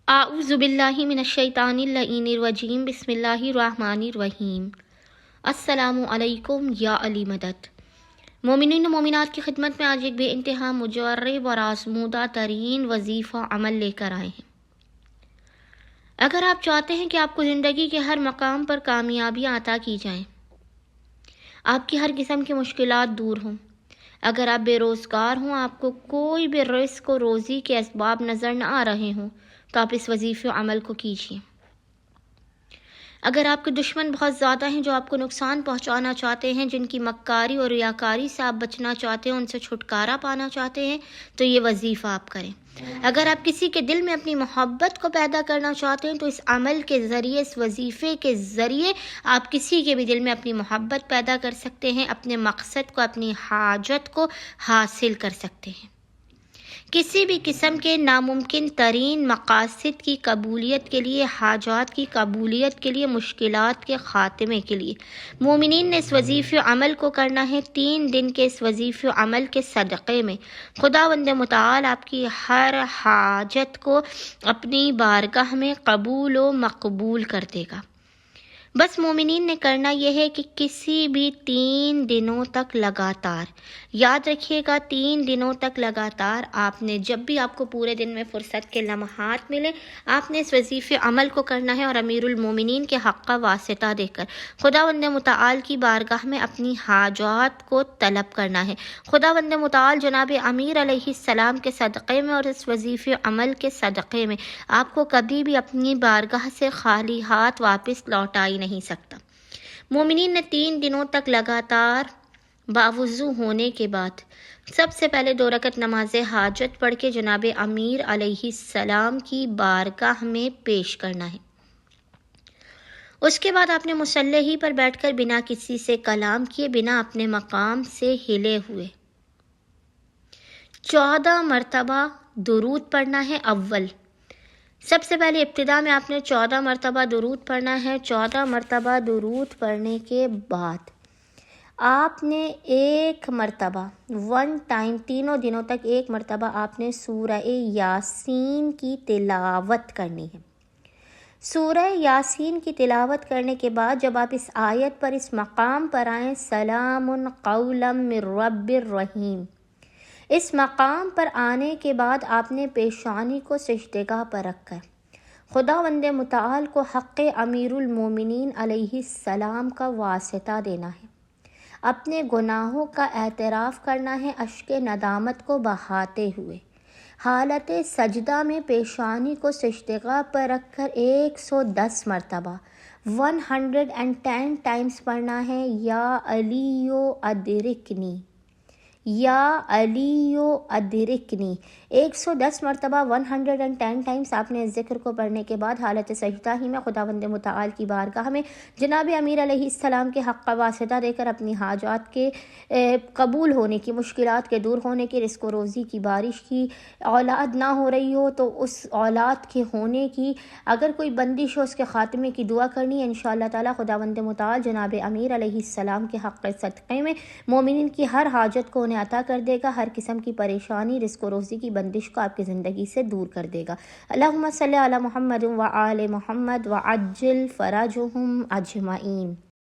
اعوذ باللہ من الشیطان اللعین الرجیم بسم اللہ الرحمن الرحیم۔ السلام علیکم یا علی مدد۔ مومنین و مومنات کی خدمت میں آج ایک بے انتہا مجرب اور آزمودہ ترین وظیفہ عمل لے کر آئے ہیں۔ اگر آپ چاہتے ہیں کہ آپ کو زندگی کے ہر مقام پر کامیابیاں عطا کی جائیں، آپ کی ہر قسم کی مشکلات دور ہوں، اگر آپ بے روزگار ہوں، آپ کو کوئی بھی رزق و روزی کے اسباب نظر نہ آ رہے ہوں، تو آپ اس وظیفے عمل کو کیجیے۔ اگر آپ کے دشمن بہت زیادہ ہیں جو آپ کو نقصان پہنچانا چاہتے ہیں، جن کی مکاری اور ریاکاری سے آپ بچنا چاہتے ہیں، ان سے چھٹکارا پانا چاہتے ہیں، تو یہ وظیفہ آپ کریں۔ اگر آپ کسی کے دل میں اپنی محبت کو پیدا کرنا چاہتے ہیں، تو اس عمل کے ذریعے، اس وظیفے کے ذریعے آپ کسی کے بھی دل میں اپنی محبت پیدا کر سکتے ہیں، اپنے مقصد کو، اپنی حاجت کو حاصل کر سکتے ہیں۔ کسی بھی قسم کے ناممکن ترین مقاصد کی قبولیت کے لیے، حاجات کی قبولیت کے لیے، مشکلات کے خاتمے کے لیے مومنین نے اس وظیفے عمل کو کرنا ہے۔ 3 دن کے اس وظیفے عمل کے صدقے میں خداوند متعال آپ کی ہر حاجت کو اپنی بارگاہ میں قبول و مقبول کر دے گا۔ بس مومنین نے کرنا یہ ہے کہ کسی بھی 3 دنوں تک لگاتار، یاد رکھیے گا، 3 دنوں تک لگاتار آپ نے، جب بھی آپ کو پورے دن میں فرصت کے لمحات ملے، آپ نے اس وظیفے عمل کو کرنا ہے اور امیر المومنین کے حق کا واسطہ دے کر خداوند متعال کی بارگاہ میں اپنی حاجات کو طلب کرنا ہے۔ خداوند متعال جناب امیر علیہ السلام کے صدقے میں اور اس وظیفے عمل کے صدقے میں آپ کو کبھی بھی اپنی بارگاہ سے خالی ہاتھ واپس لوٹا ہی نہیں سکتا۔ مومنین نے 3 دنوں تک لگاتار باوضو ہونے کے بعد سب سے پہلے 2 رکعت نماز حاجت پڑھ کے جناب امیر علیہ السلام کی بارگاہ میں پیش کرنا ہے۔ اس کے بعد آپ نے مصلی ہی پر بیٹھ کر بنا کسی سے کلام کیے، بنا اپنے مقام سے ہلے ہوئے 14 مرتبہ درود پڑھنا ہے۔ سب سے پہلے ابتدا میں آپ نے 14 مرتبہ درود پڑھنا ہے۔ 14 مرتبہ درود پڑھنے کے بعد آپ نے 1 مرتبہ 1 ٹائم 3 دنوں تک 1 مرتبہ آپ نے سورہ یاسین کی تلاوت کرنی ہے۔ سورہ یاسین کی تلاوت کرنے کے بعد جب آپ اس آیت پر، اس مقام پر آئیں، سلام قولا من رب الرحیم، اس مقام پر آنے کے بعد آپ نے پیشانی کو سجدگاہ پر رکھ کر خداوند متعال کو حق امیر المومنین علیہ السلام کا واسطہ دینا ہے، اپنے گناہوں کا اعتراف کرنا ہے، اشک ندامت کو بہاتے ہوئے حالت سجدہ میں پیشانی کو سجدگاہ پر رکھ کر 110 مرتبہ 110 ٹائمز پڑھنا ہے، یا علیو ادرکنی، یا علیو ادرکنی۔ 110 مرتبہ 110 ٹائمز آپ نے اس ذکر کو پڑھنے کے بعد حالت سجدہ ہی میں خداوند متعال کی بارگاہ میں جناب امیر علیہ السلام کے حق کا واسطہ دے کر اپنی حاجات کے قبول ہونے کی، مشکلات کے دور ہونے کی، رزق و روزی کی بارش کی، اولاد نہ ہو رہی ہو تو اس اولاد کے ہونے کی، اگر کوئی بندش ہو اس کے خاتمے کی دعا کرنی ہے۔ انشاءاللہ تعالی خداوند متعال جناب امیر علیہ السلام کے حق صدقے میں مومنین کی ہر حاجت کو انہیں عطا کر دے گا، ہر قسم کی پریشانی، رزق و روزی کی بندش کو آپ کی زندگی سے دور کر دے گا۔ اللہم صلی علی محمد وآل محمد وعجل فرجہم اجمعین۔